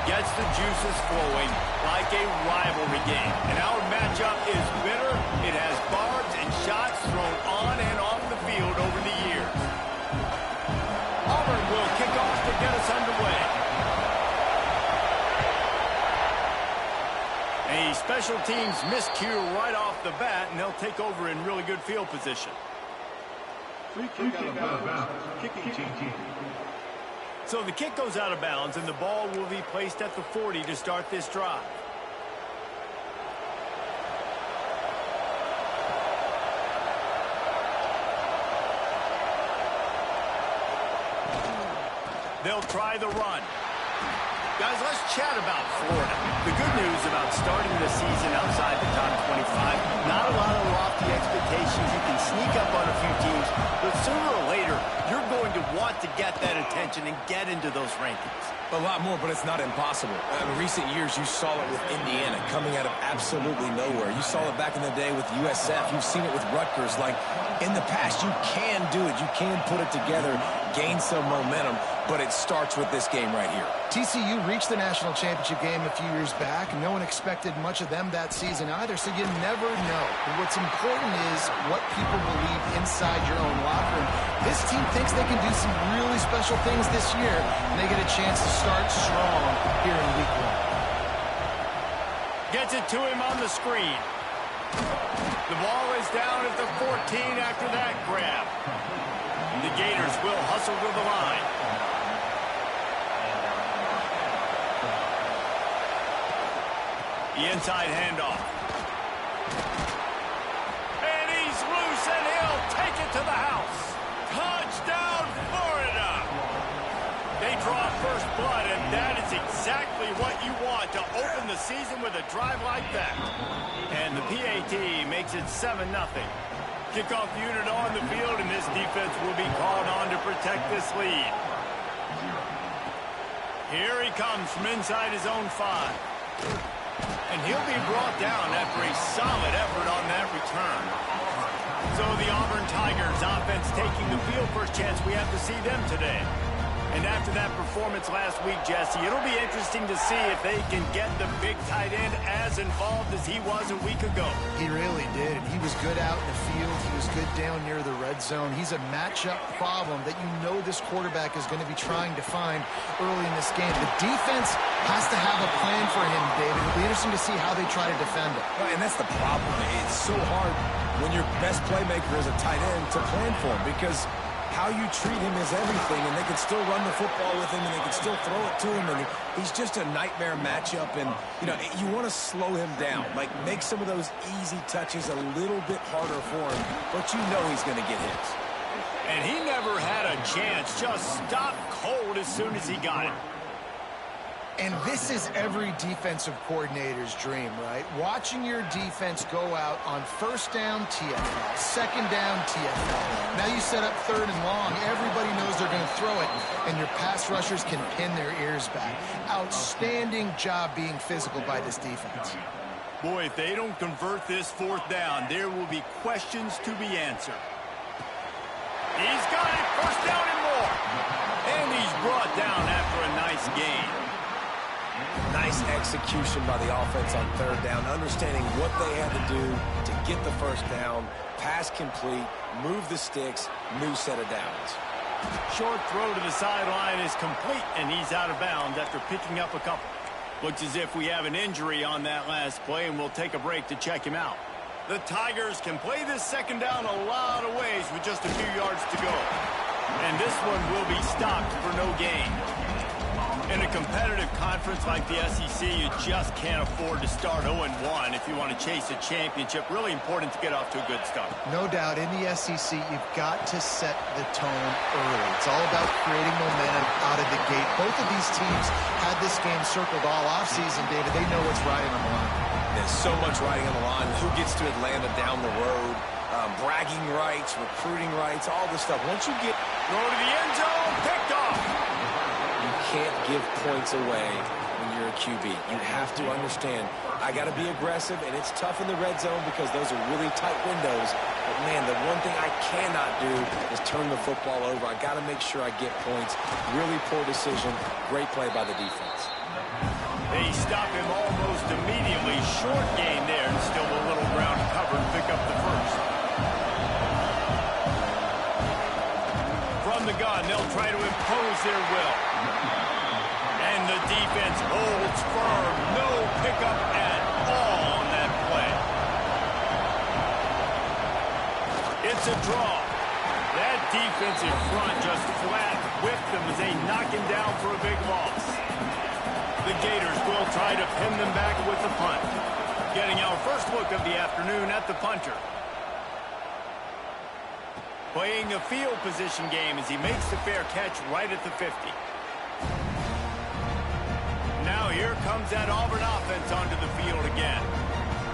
gets the juices flowing like a rivalry game. And our matchup is bitter. It has barbs and shots thrown on and off the field over the years. Auburn will kick off to get us underway. A special teams miscue right off the bat, and they'll take over in really good field position. Free kick out of bounds. Kicking team. So the kick goes out of bounds, and the ball will be placed at the 40 to start this drive. They'll try the run. Guys, let's chat about Florida. The good news about starting the season outside the top 25, not a lot of lofty expectations. You can sneak up on a few teams, but sooner or later, you're going to want to get that attention and get into those rankings. A lot more, but it's not impossible. In recent years, you saw it with Indiana coming out of absolutely nowhere. You saw it back in the day with USF. You've seen it with Rutgers. Like, in the past, you can do it. You can put it together, gain some momentum, but it starts with this game right here. TCU reached the national championship game a few years back, and no one expected much of them that season either, so you never know. But what's important is what people believe inside your own locker room. This team thinks they can do some really special things this year, and they get a chance to start strong here in week 1. Gets it to him on the screen. The ball is down at the 14 after that grab. The Gators will hustle to the line. The inside handoff. And he's loose, and he'll take it to the house. Touchdown, Florida! They draw first blood, and that is exactly what you want to open the season with a drive like that. And the PAT makes it 7-0. Kickoff unit on the field, and this defense will be called on to protect this lead. Here he comes from inside his own 5. And he'll be brought down after a solid effort on that return. So the Auburn Tigers offense taking the field. First chance we have to see them today. And after that performance last week, Jesse, it'll be interesting to see if they can get the big tight end as involved as he was a week ago. He really did, and he was good out in the field. He was good down near the red zone. He's a matchup problem that you know this quarterback is going to be trying to find early in this game. The defense has to have a plan for him, David. It'll be interesting to see how they try to defend him. And that's the problem. It's so hard when your best playmaker is a tight end to plan for him, because how you treat him is everything, and they can still run the football with him, and they can still throw it to him, and he's just a nightmare matchup. And, you know, you want to slow him down, like make some of those easy touches a little bit harder for him, but you know he's going to get hits. And he never had a chance, just stopped cold as soon as he got it. And this is every defensive coordinator's dream, right? Watching your defense go out on first down, TFL, second down, TFL. Now you set up third and long. Everybody knows they're going to throw it, and your pass rushers can pin their ears back. Outstanding job being physical by this defense. Boy, if they don't convert this fourth down, there will be questions to be answered. He's got it, first down and more. And he's brought down after a nice gain. Nice execution by the offense on third down, understanding what they had to do to get the first down, pass complete, move the sticks, new set of downs. Short throw to the sideline is complete, and he's out of bounds after picking up a couple. Looks as if we have an injury on that last play, and we'll take a break to check him out. The Tigers can play this second down a lot of ways with just a few yards to go. And this one will be stopped for no gain. In a competitive conference like the SEC, you just can't afford to start 0-1 if you want to chase a championship. Really important to get off to a good start. No doubt, in the SEC, you've got to set the tone early. It's all about creating momentum out of the gate. Both of these teams had this game circled all offseason, David. They know what's riding on the line. There's so much riding on the line. Who gets to Atlanta down the road? Bragging rights, recruiting rights, all this stuff. Once you get... Throw to the end zone, picked off. Can't give points away when you're a QB. You have to understand, I got to be aggressive, and it's tough in the red zone because those are really tight windows. But man, the one thing I cannot do is turn the football over. I got to make sure I get points. Really poor decision. Great play by the defense. They stop him almost immediately. Short gain there, and still a little ground covered to pick up the first. From the gun, they'll try to impose their will. And the defense holds firm. No pickup at all on that play. It's a draw. That defensive front just flat whipped them as they knock him down for a big loss. The Gators will try to pin them back with the punt. Getting our first look of the afternoon at the punter. Playing a field position game as he makes the fair catch right at the 50. Now here comes that Auburn offense onto the field again.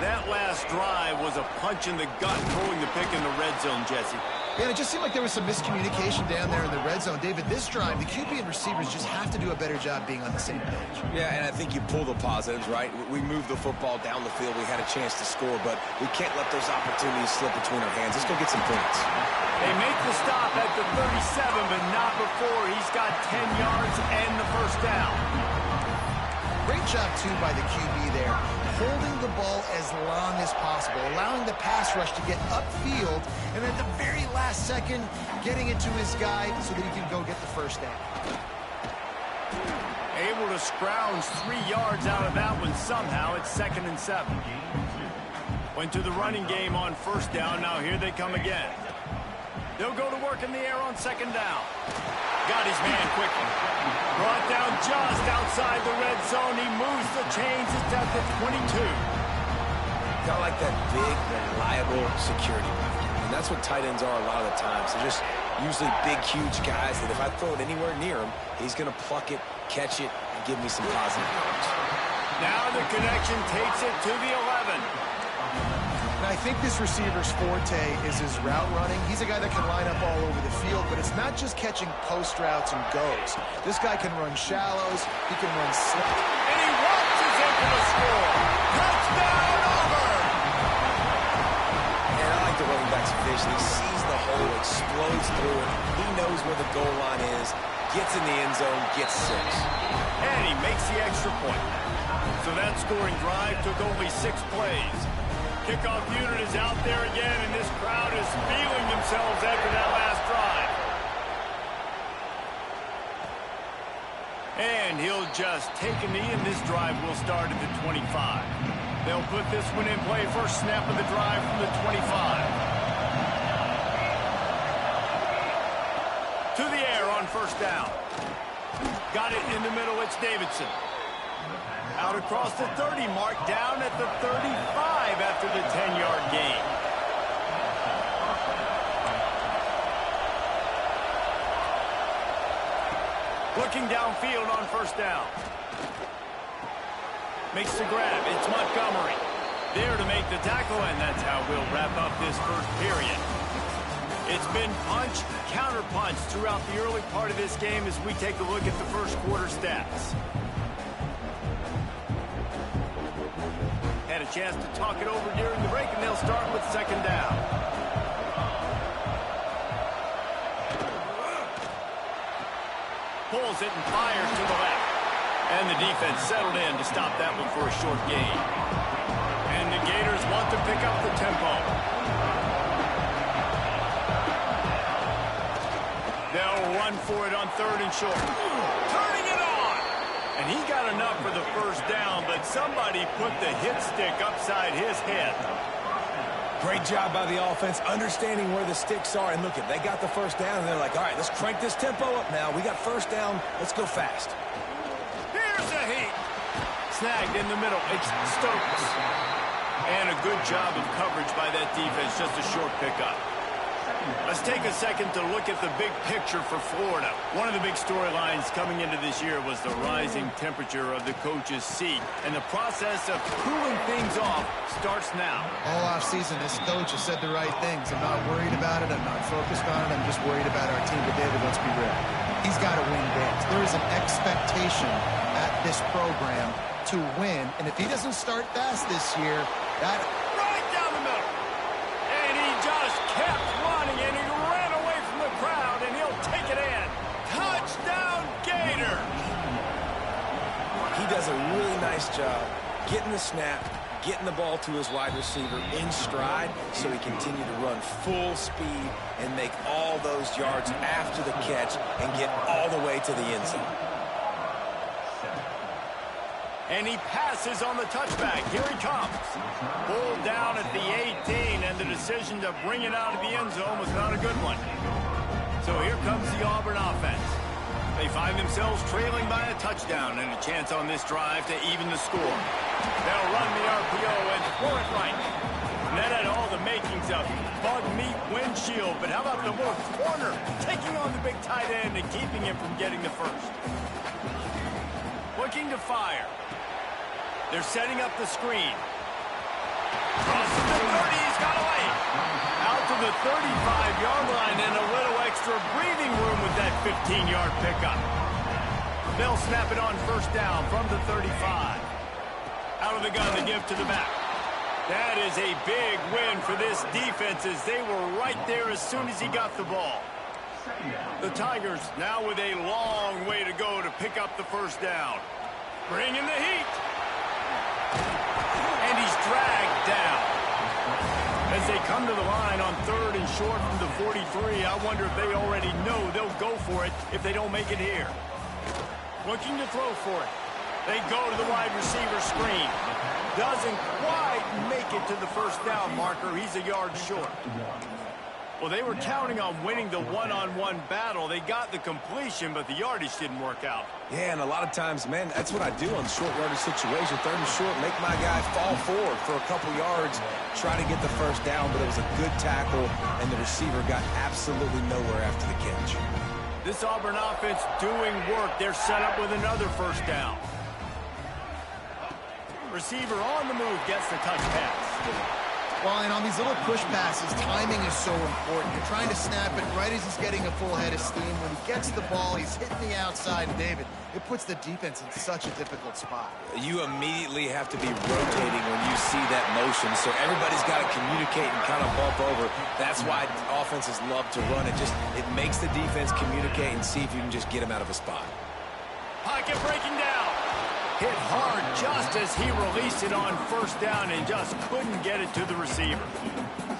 That last drive was a punch in the gut, throwing the pick in the red zone, Jesse. Yeah, it just seemed like there was some miscommunication down there in the red zone. David, this drive, the QB and receivers just have to do a better job being on the same page. Yeah, and I think you pull the positives, right? We moved the football down the field. We had a chance to score, but we can't let those opportunities slip between our hands. Let's go get some points. They make the stop at the 37, but not before he's got 10 yards and the first down. Great job, too, by the QB there, holding the ball as long as possible, allowing the pass rush to get upfield, and at the very last second, getting it to his guy so that he can go get the first down. Able to scrounge 3 yards out of that one somehow. It's 2nd and 7. Went to the running game on first down. Now here they come again. They'll go to work in the air on 2nd down. Got his man quickly. Brought down just outside the red zone. He moves the chains. It's at the 22. Kind of like that big, reliable security blanket. And that's what tight ends are a lot of the times. They're just usually big, huge guys that if I throw it anywhere near him, he's going to pluck it, catch it, and give me some positive yards. Now the connection takes it to the 11. Now, I think this receiver's forte is his route running. He's a guy that can line up all over the field, but it's not just catching post routes and goes. This guy can run shallows. He can run slick. And he waltzes into the score. Touchdown, Auburn! And I like the running back's vision. He sees the hole, explodes through it. He knows where the goal line is, gets in the end zone, gets 6. And he makes the extra point. So that scoring drive took only 6 plays. Kickoff unit is out there again, and this crowd is feeling themselves after that last drive. And he'll just take a knee, and this drive will start at the 25. They'll put this one in play. First snap of the drive from the 25. To the air on first down. Got it in the middle. It's Davidson. Out across the 30 mark, down at the 35 after the 10-yard gain. Looking downfield on first down. Makes the grab. It's Montgomery. There to make the tackle, and that's how we'll wrap up this first period. It's been punch, counter punch throughout the early part of this game as we take a look at the first quarter stats. Had a chance to talk it over during the break, and they'll start with 2nd down. Pulls it and fires to the left. And the defense settled in to stop that one for a short gain. And the Gators want to pick up the tempo. They'll run for it on 3rd and short. Turning it on! And he got enough for the first down, but somebody put the hit stick upside his head. Great job by the offense, understanding where the sticks are. And look, they got the first down, and they're like, all right, let's crank this tempo up now. We got first down. Let's go fast. Here's the heat. Snagged in the middle. It's Stokes. And a good job of coverage by that defense. Just a short pickup. Let's take a second to look at the big picture for Florida. One of the big storylines coming into this year was the rising temperature of the coach's seat. And the process of cooling things off starts now. All offseason, this coach has said the right things. I'm not worried about it. I'm not focused on it. I'm just worried about our team. But, David, let's be real. He's got to win games. There is an expectation at this program to win. And if he doesn't start fast this year, that... Right down the middle. And he just can't does a really nice job getting the snap, getting the ball to his wide receiver in stride so he continue to run full speed and make all those yards after the catch and get all the way to the end zone. And he passes on the touchback. Here he comes. Pulled down at the 18, and the decision to bring it out of the end zone was not a good one. So here comes the Auburn offense. They find themselves trailing by a touchdown and a chance on this drive to even the score. They'll run the RPO and throw it right. And that had all the makings of bug meat windshield, but how about the little corner taking on the big tight end and keeping him from getting the first? Looking to fire. They're setting up the screen. Crosses the 30, he's got away. Out to the 35-yard line and a little extra breathing room with that 15-yard pickup. They'll snap it on first down from the 35. Out of the gun to give to the back. That is a big win for this defense as they were right there as soon as he got the ball. The Tigers now with a long way to go to pick up the first down. Bringing the heat. And he's dragged down. As they come to the line on third and short from the 43, I wonder if they already know they'll go for it if they don't make it here. Looking to throw for it. They go to the wide receiver screen. Doesn't quite make it to the first down marker. He's a yard short. Well, they were counting on winning the one-on-one battle. They got the completion, but the yardage didn't work out. Yeah, and a lot of times, man, that's what I do on short yardage situation. Third and short, make my guy fall forward for a couple yards, try to get the first down, but it was a good tackle, and the receiver got absolutely nowhere after the catch. This Auburn offense doing work. They're set up with another first down. Receiver on the move gets the touch pass. Well, and on these little push passes, timing is so important. You're trying to snap it right as he's getting a full head of steam. When he gets the ball, he's hitting the outside. And David, it puts the defense in such a difficult spot. You immediately have to be rotating when you see that motion. So everybody's got to communicate and kind of bump over. That's why offenses love to run it. It makes the defense communicate and see if you can just get him out of a spot. Pocket breaking down. Hit hard just as he released it on first down and just couldn't get it to the receiver.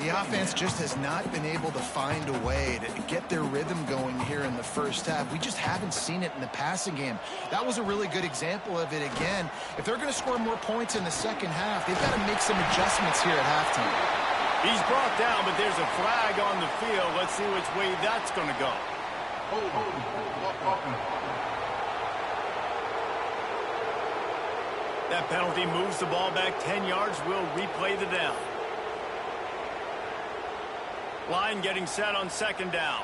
The offense just has not been able to find a way to get their rhythm going here in the first half. We just haven't seen it in the passing game. That was a really good example of it again. If they're going to score more points in the second half, they've got to make some adjustments here at halftime. He's brought down, but there's a flag on the field. Let's see which way that's going to go. That penalty moves the ball back 10 yards. We'll replay the down. Line getting set on second down.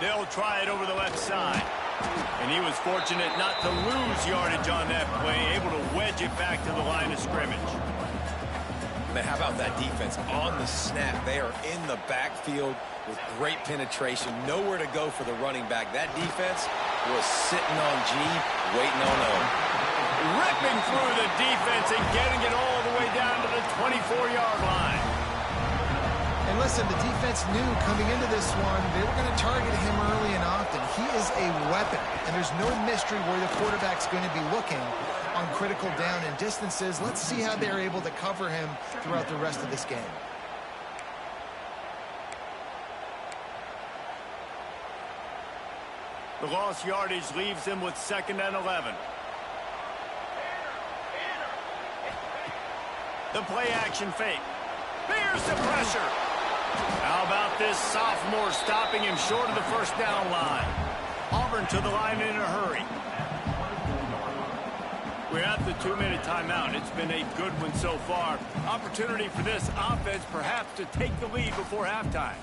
They'll try it over the left side. And he was fortunate not to lose yardage on that play, able to wedge it back to the line of scrimmage. Man, how about that defense on the snap? They are in the backfield with great penetration. Nowhere to go for the running back. That defense was sitting on G, waiting on O. Ripping through the defense and getting it all the way down to the 24-yard line. And listen, the defense knew coming into this one, they were going to target him early and often. He is a weapon, and there's no mystery where the quarterback's going to be looking on critical down and distances. Let's see how they're able to cover him throughout the rest of this game. The lost yardage leaves him with 2nd and 11. The play action fake. Here's the pressure. How about this sophomore stopping him short of the first down line? Auburn to the line in a hurry. We're at the 2-minute timeout. It's been a good one so far. Opportunity for this offense perhaps to take the lead before halftime.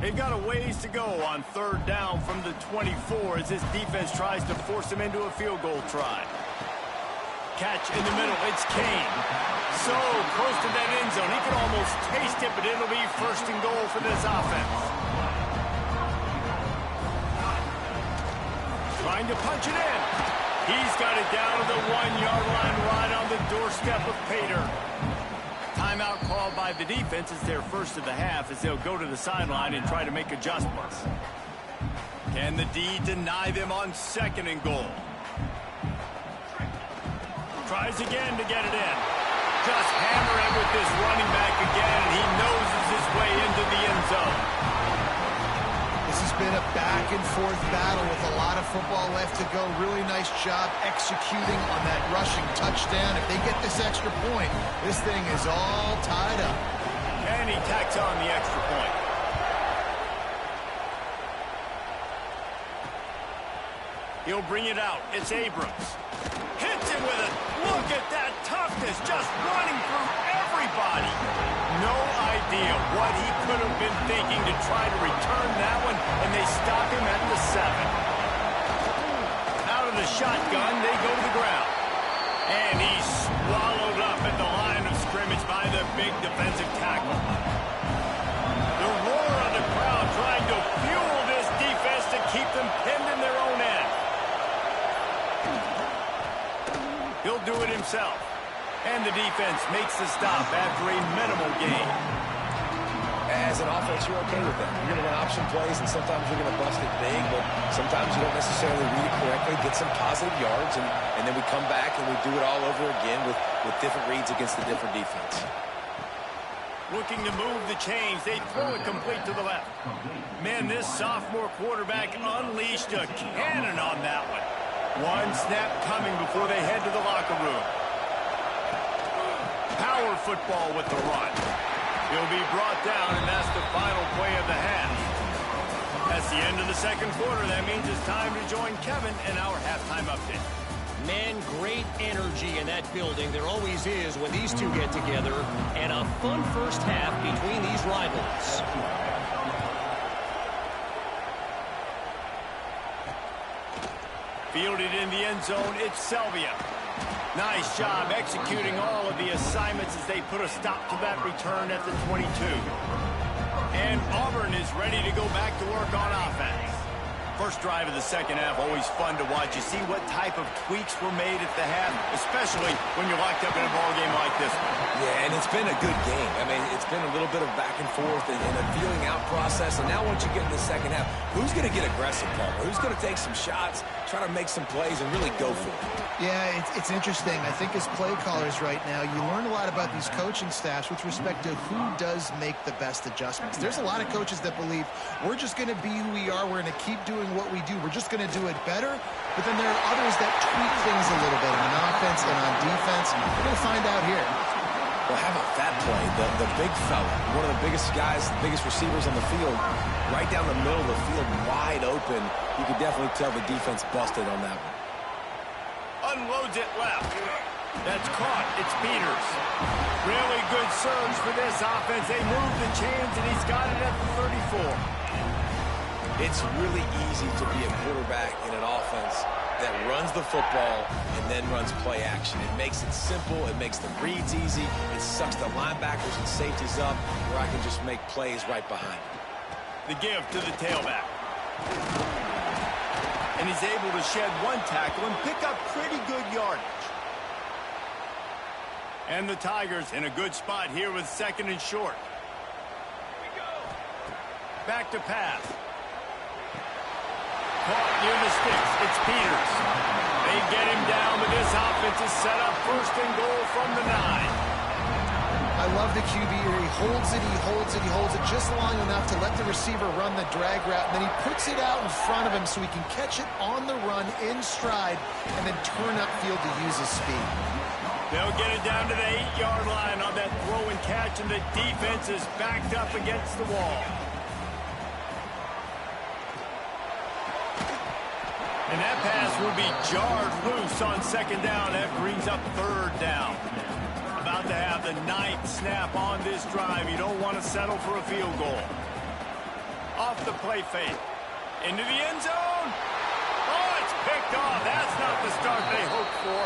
They've got a ways to go on third down from the 24 as this defense tries to force him into a field goal try. Catch in the middle. It's Kane. So close to that end zone. He could almost taste it, but it'll be 1st and goal for this offense. Trying to punch it in. He's got it down to the 1-yard line right on the doorstep of Pater. Timeout called by the defense. It's their first of the half as they'll go to the sideline and try to make adjustments. Can the D deny them on 2nd and goal? Tries again to get it in. Just hammer it with this running back again, and he noses his way into the end zone. This has been a back-and-forth battle with a lot of football left to go. Really nice job executing on that rushing touchdown. If they get this extra point, this thing is all tied up. And he tacks on the extra point. He'll bring it out. It's Abrams. Hits him with it. Look at that toughness, just running through everybody. No idea what he could have been thinking to try to return that one, and they stop him at the 7. Out of the shotgun, they go to the ground. And he's swallowed up at the line of scrimmage by the big defensive tackle. The roar of the crowd trying to fuel this defense to keep them pinned in their own end. He'll do it himself. And the defense makes the stop after a minimal gain. As an offense, you're okay with that. You're going to run option plays, and sometimes you're going to bust it big, but sometimes you don't necessarily read it correctly, get some positive yards, and then we come back and we do it all over again with different reads against the different defense. Looking to move the chains. They throw it complete to the left. Man, this sophomore quarterback unleashed a cannon on that one. One snap coming before they head to the locker room. Power football with the run. He'll be brought down, and that's the final play of the half. That's the end of the 2nd quarter. That means it's time to join Kevin in our halftime update. Man, great energy in that building. There always is when these two get together. And a fun first half between these rivals. Fielded in the end zone, it's Selvia. Nice job executing all of the assignments as they put a stop to that return at the 22. And Auburn is ready to go back to work on offense. First drive of the 2nd half, always fun to watch. You see what type of tweaks were made at the half, especially when you're locked up in a ball game like this one. Yeah, and it's been a good game. I mean, it's been a little bit of back and forth and a feeling out process. And now once you get in the 2nd half, who's going to get aggressive, Paul? Who's going to take some shots, try to make some plays, and really go for it? Yeah, it's interesting. I think as play callers right now, you learn a lot about these coaching staffs with respect to who does make the best adjustments. There's a lot of coaches that believe we're just going to be who we are. We're going to keep doing what we do. We're just going to do it better. But then there are others that tweak things a little bit on offense and on defense. We're going to find out here. Well, how about that play? The big fella, one of the biggest guys, the biggest receivers on the field, right down the middle of the field, wide open. You could definitely tell the defense busted on that one. Unloads it left. That's caught. It's Peters. Really good surge for this offense. They move the chains, and he's got it at the 34. It's really easy to be a quarterback in an offense that runs the football and then runs play action. It makes it simple. It makes the reads easy. It sucks the linebackers and safeties up where I can just make plays right behind them. The give to the tailback. And he's able to shed one tackle and pick up pretty good yardage. And the Tigers in a good spot here with 2nd and short. Back to pass. Caught near the sticks. It's Peters. They get him down, but this offense is set up 1st and goal from the 9. I love the QB here. He holds it, he holds it, he holds it just long enough to let the receiver run the drag route, and then he puts it out in front of him so he can catch it on the run in stride and then turn upfield to use his speed. They'll get it down to the 8-yard line on that throw and catch, and the defense is backed up against the wall. And that pass will be jarred loose on 2nd down. That brings up 3rd down. About to have the 9th snap on this drive. You don't want to settle for a field goal. Off the play fake. Into the end zone. Oh, it's picked off. That's not the start they hoped for.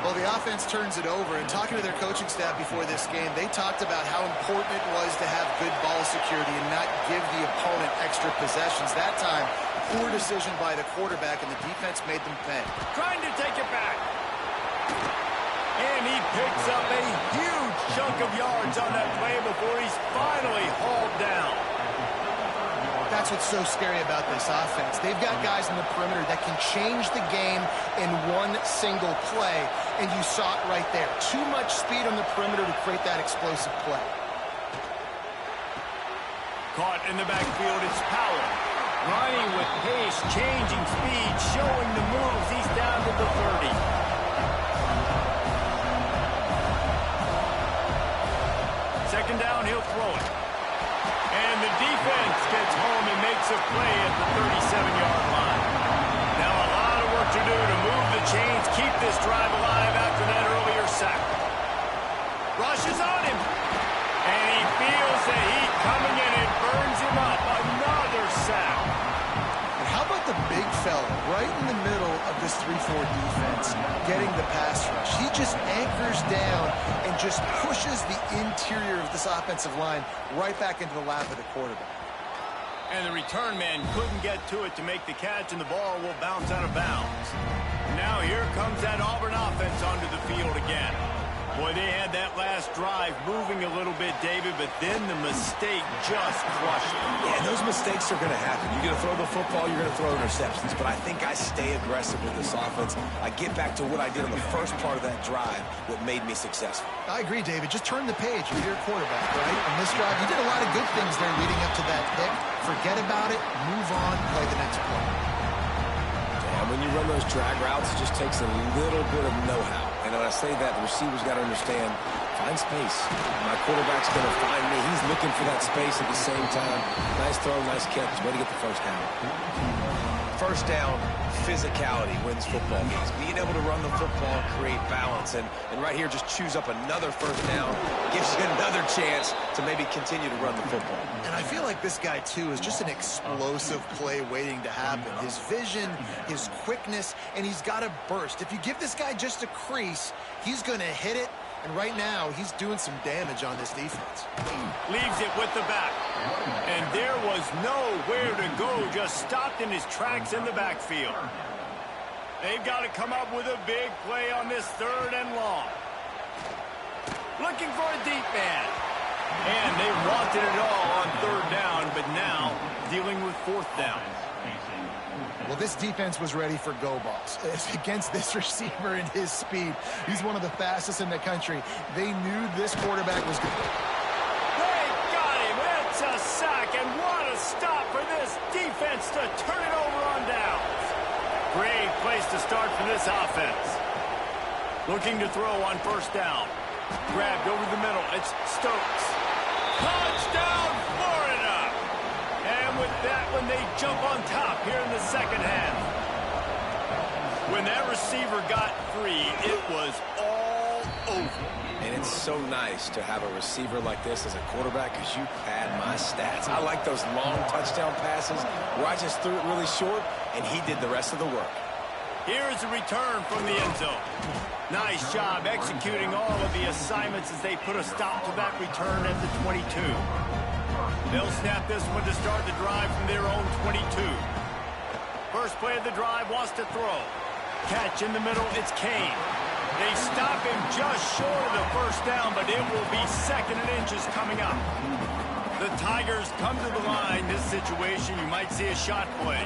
Well, the offense turns it over, and talking to their coaching staff before this game, they talked about how important it was to have good ball security and not give the opponent extra possessions. That time, poor decision by the quarterback, and the defense made them pay. Trying to take it back. And he picks up a huge chunk of yards on that play before he's finally hauled down. That's what's so scary about this offense. They've got guys in the perimeter that can change the game in one single play, and you saw it right there. Too much speed on the perimeter to create that explosive play. Caught in the backfield, it's Powell. Running with pace, changing speed, showing the moves. He's down to the 30. Second down, he'll throw it. And the defense gets home and makes a play at the 37-yard line. Now a lot of work to do to move the chains, keep this drive alive after that earlier sack. Rushes on him. And he feels the heat coming in. It burns him up. Another sack. And how about the big fella right in the middle of this 3-4 defense getting the pass rush? He just anchors down and just pushes the interior of this offensive line right back into the lap of the quarterback. And the return man couldn't get to it to make the catch, and the ball will bounce out of bounds. Now here comes that Auburn offense onto the field again. Boy, they had that last drive moving a little bit, David, but then the mistake just crushed them. Yeah, those mistakes are going to happen. You're going to throw the football, you're going to throw interceptions, but I think I stay aggressive with this offense. I get back to what I did on the first part of that drive, what made me successful. I agree, David. Just turn the page. You're your quarterback, right? On this drive, you did a lot of good things there leading up to that pick. Forget about it, move on, play the next play. And when you run those drag routes, it just takes a little bit of know-how. And when I say that, the receiver's got to understand, find space. My quarterback's going to find me. He's looking for that space at the same time. Nice throw, nice catch. Way to get the first down. First down, physicality wins football games. Being able to run the football and create balance. And right here, just choose up another first down. Gives you another chance to maybe continue to run the football. And I feel like this guy, too, is just an explosive play waiting to happen. His vision, his quickness, and he's got a burst. If you give this guy just a crease, he's going to hit it. And right now, he's doing some damage on this defense. Leaves it with the back. And there was nowhere to go, just stopped in his tracks in the backfield. They've got to come up with a big play on this 3rd and long. Looking for a deep man. And they wanted it all on 3rd down, but now dealing with 4th down. Well, this defense was ready for go balls. Against this receiver and his speed, he's one of the fastest in the country. They knew this quarterback was good. They got him. It's a sack, and what a stop for this defense to turn it over on downs. Great place to start for this offense. Looking to throw on 1st down. Grabbed over the middle. It's Stokes. Touchdown, Florida! And with that one, they jump on top here in the second half. When that receiver got free, it was all over. And it's so nice to have a receiver like this as a quarterback because you pad my stats. I like those long touchdown passes where I just threw it really short, and he did the rest of the work. Here's a return from the end zone. Nice job executing all of the assignments as they put a stop to that return at the 22. They'll snap this one to start the drive from their own 22. First play of the drive, wants to throw. Catch in the middle, it's Kane. They stop him just short of the 1st down, but it will be 2nd and inches coming up. The Tigers come to the line. This situation, you might see a shot play.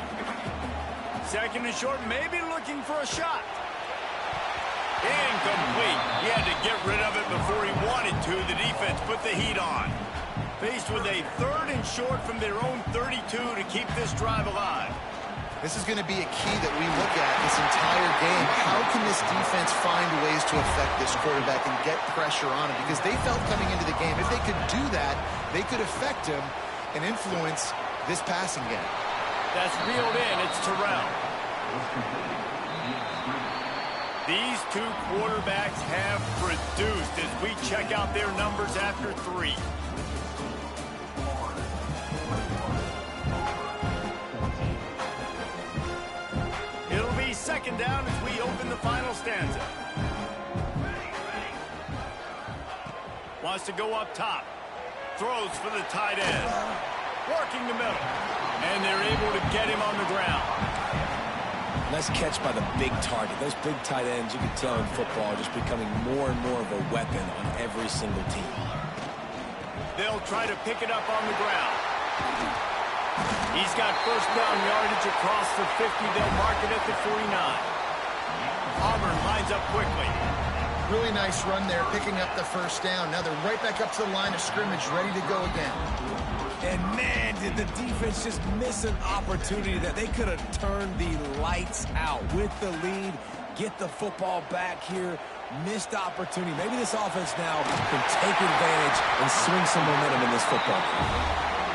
2nd and short, maybe looking for a shot. Incomplete. He had to get rid of it before he wanted to. The defense put the heat on. Faced with a 3rd and short from their own 32 to keep this drive alive. This is going to be a key that we look at this entire game. How can this defense find ways to affect this quarterback and get pressure on him? Because they felt coming into the game, if they could do that, they could affect him and influence this passing game. That's reeled in. It's Terrell. These two quarterbacks have produced as we check out their numbers after 3. It'll be 2nd down as we open the final stanza. Wants to go up top. Throws for the tight end. Working the middle. And they're able to get him on the ground. Nice catch by the big target. Those big tight ends, you can tell in football, are just becoming more and more of a weapon on every single team. They'll try to pick it up on the ground. He's got first down yardage across the 50. They'll mark it at the 49. Auburn lines up quickly. Really nice run there, picking up the first down. Now they're right back up to the line of scrimmage, ready to go again. And man, did the defense just miss an opportunity that they could have turned the lights out with the lead, get the football back here. Missed opportunity. Maybe this offense now can take advantage and swing some momentum in this football.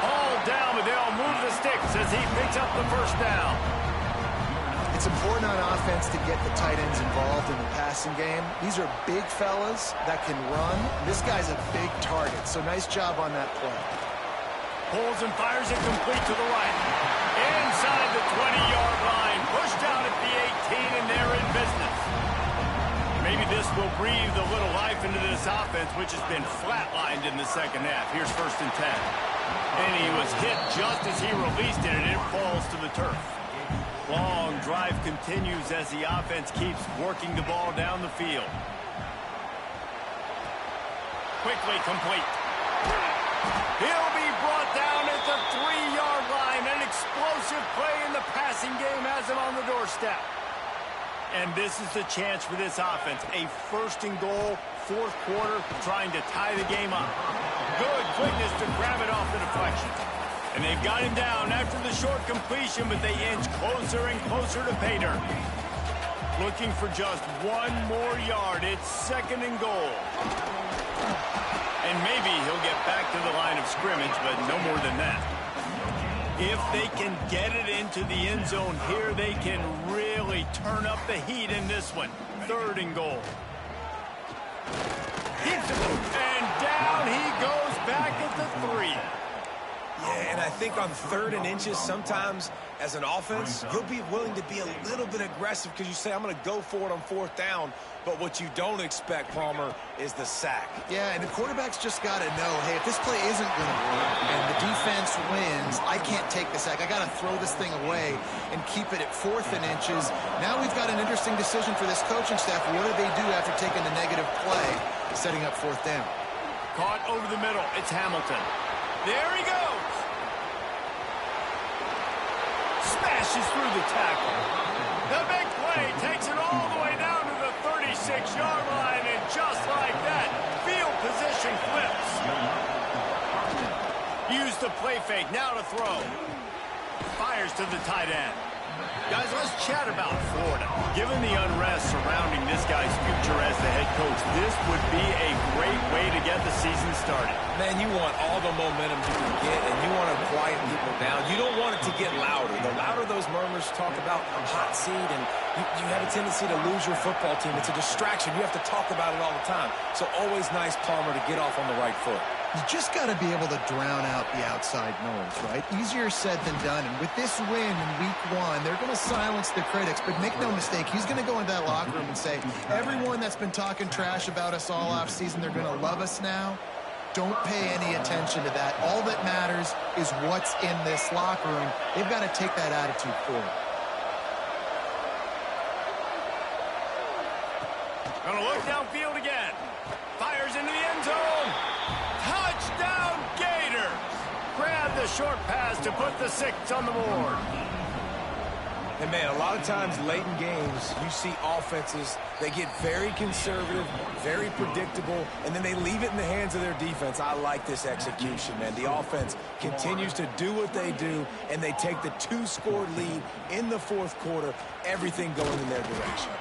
All down, but they'll move the sticks as he picks up the first down. It's important on offense to get the tight ends involved in the passing game. These are big fellas that can run. This guy's a big target, so nice job on that play. Pulls and fires it complete to the right. Inside the 20-yard line. Pushed out at the 18, and they're in business. Maybe this will breathe a little life into this offense, which has been flatlined in the second half. Here's 1st and 10. And he was hit just as he released it, and it falls to the turf. Long drive continues as the offense keeps working the ball down the field. Quickly complete. He'll be brought down at the 3-yard line. An explosive play in the passing game has him on the doorstep. And this is the chance for this offense. A 1st and goal, 4th quarter, trying to tie the game up. Good quickness to grab it off the deflection. And they've got him down after the short completion, but they inch closer and closer to pay dirt. Looking for just 1 more yard. It's 2nd and goal. And maybe he'll get back to the line of scrimmage, but no more than that. If they can get it into the end zone here, they can really turn up the heat in this one. 3rd and goal. And down he goes back at the 3. Yeah, and I think on 3rd and inches, sometimes as an offense, you'll be willing to be a little bit aggressive because you say, I'm going to go for it on 4th down. But what you don't expect, Palmer, is the sack. Yeah, and the quarterback's just got to know, hey, if this play isn't going to work and the defense wins, I can't take the sack. I got to throw this thing away and keep it at 4th and inches. Now we've got an interesting decision for this coaching staff. What do they do after taking the negative play, setting up 4th down? Caught over the middle. It's Hamilton. There he goes. Smashes through the tackle. The big play takes it all the way down to the 36-yard line, and just like that, field position flips. Use the play fake, now to throw. Fires to the tight end. Guys, let's chat about Florida. Given the unrest surrounding this guy's future as the head coach, this would be a great way to get the season started. Man, you want all the momentum you can get, and you want to quiet people down. You don't want it to get louder. The louder those murmurs talk about a hot seat, and you have a tendency to lose your football team. It's a distraction. You have to talk about it all the time. So always nice, Palmer, to get off on the right foot. You just got to be able to drown out the outside noise, right? Easier said than done. And with this win in week 1, they're going to silence the critics. But make no mistake, he's going to go into that locker room and say, everyone that's been talking trash about us all offseason, they're going to love us now. Don't pay any attention to that. All that matters is what's in this locker room. They've got to take that attitude forward. Gonna look downfield again. Fires into the end zone. Touchdown, Gators! Grab the short pass to put the 6 on the board. And, man, a lot of times late in games, you see offenses, they get very conservative, very predictable, and then they leave it in the hands of their defense. I like this execution, man. The offense continues to do what they do, and they take the 2-score lead in the 4th quarter, everything going in their direction.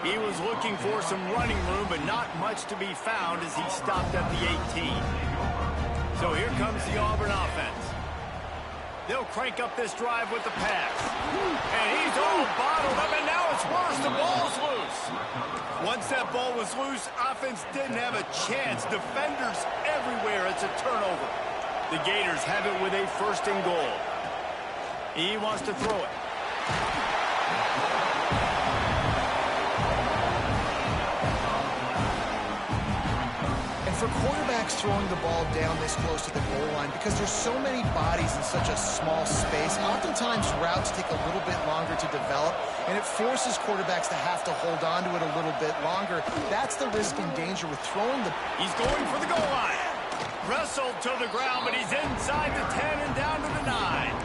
He was looking for some running room, but not much to be found as he stopped at the 18. So here comes the Auburn offense. They'll crank up this drive with the pass. And he's all bottled up, and now it's worse. The ball's loose. Once that ball was loose, offense didn't have a chance. Defenders everywhere. It's a turnover. The Gators have it with a 1st and goal. He wants to throw it. For quarterbacks throwing the ball down this close to the goal line, because there's so many bodies in such a small space, oftentimes routes take a little bit longer to develop, and it forces quarterbacks to have to hold on to it a little bit longer. That's the risk and danger with throwing the... He's going for the goal line. Wrestled to the ground, but he's inside the 10 and down to the 9.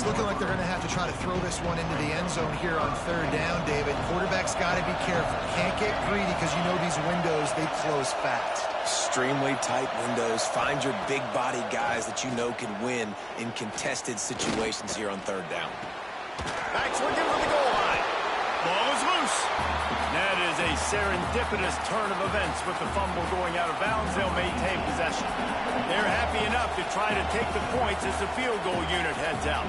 looking like they're going to have to try to throw this one into the end zone here on third down, David. Quarterback's got to be careful. Can't get greedy because you know these windows, they close fast. Extremely tight windows. Find your big body guys that you know can win in contested situations here on third down. Backs looking for the goal line. Ball is loose. That is a serendipitous turn of events with the fumble going out of bounds. They'll maintain possession. They're happy enough to try to take the points as the field goal unit heads out.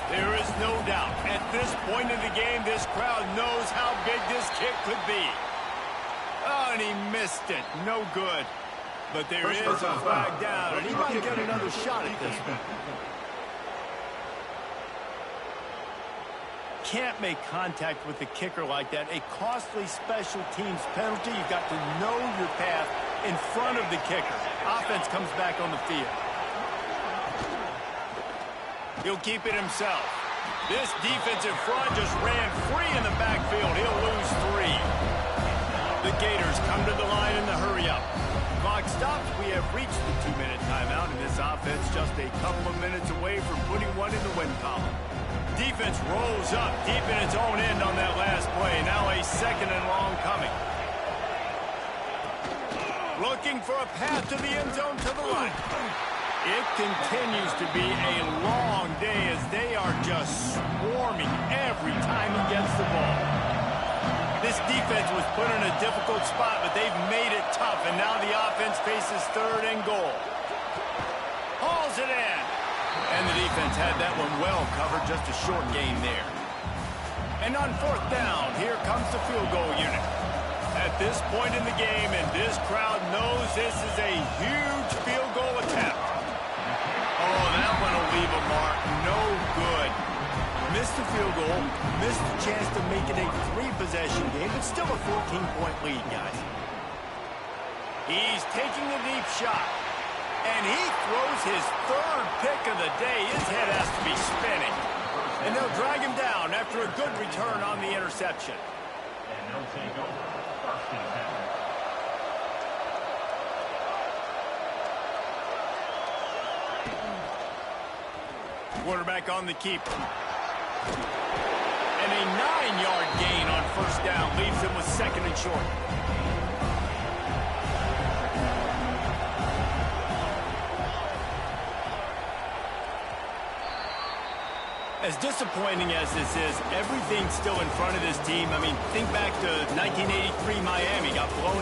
There is no doubt, at this point in the game, this crowd knows how big this kick could be. Oh, and he missed it. No good. But there is a flag down, and he might get another shot at this one. Can't make contact with the kicker like that. A costly special teams penalty. You've got to know your path in front of the kicker. Offense comes back on the field. He'll keep it himself. This defensive front just ran free in the backfield. He'll lose 3. The Gators come to the line in the hurry-up. Clock stops. We have reached the 2-minute timeout, and this offense just a couple of minutes away from putting one in the win column. Defense rolls up deep in its own end on that last play. Now a second and long coming. Looking for a path to the end zone to the line. It continues to be a long day as they are just swarming every time he gets the ball. This defense was put in a difficult spot, but they've made it tough, and now the offense faces third and goal. Hauls it in. And the defense had that one well covered, just a short gain there. And on fourth down, here comes the field goal unit. At this point in the game, and this crowd knows this is a huge field goal attempt. Oh, that one will leave a mark. No good. Missed the field goal, missed the chance to make it a 3-possession game, but still a 14-point lead, guys. He's taking a deep shot. And he throws his 3rd pick of the day. His head has to be spinning. And they'll drag him down after a good return on the interception. And they'll take over first and 10. Quarterback on the keeper. And a 9-yard gain on first down leaves him with second and short. As disappointing as this is, everything's still in front of this team. I mean, think back to 1983 Miami, got blown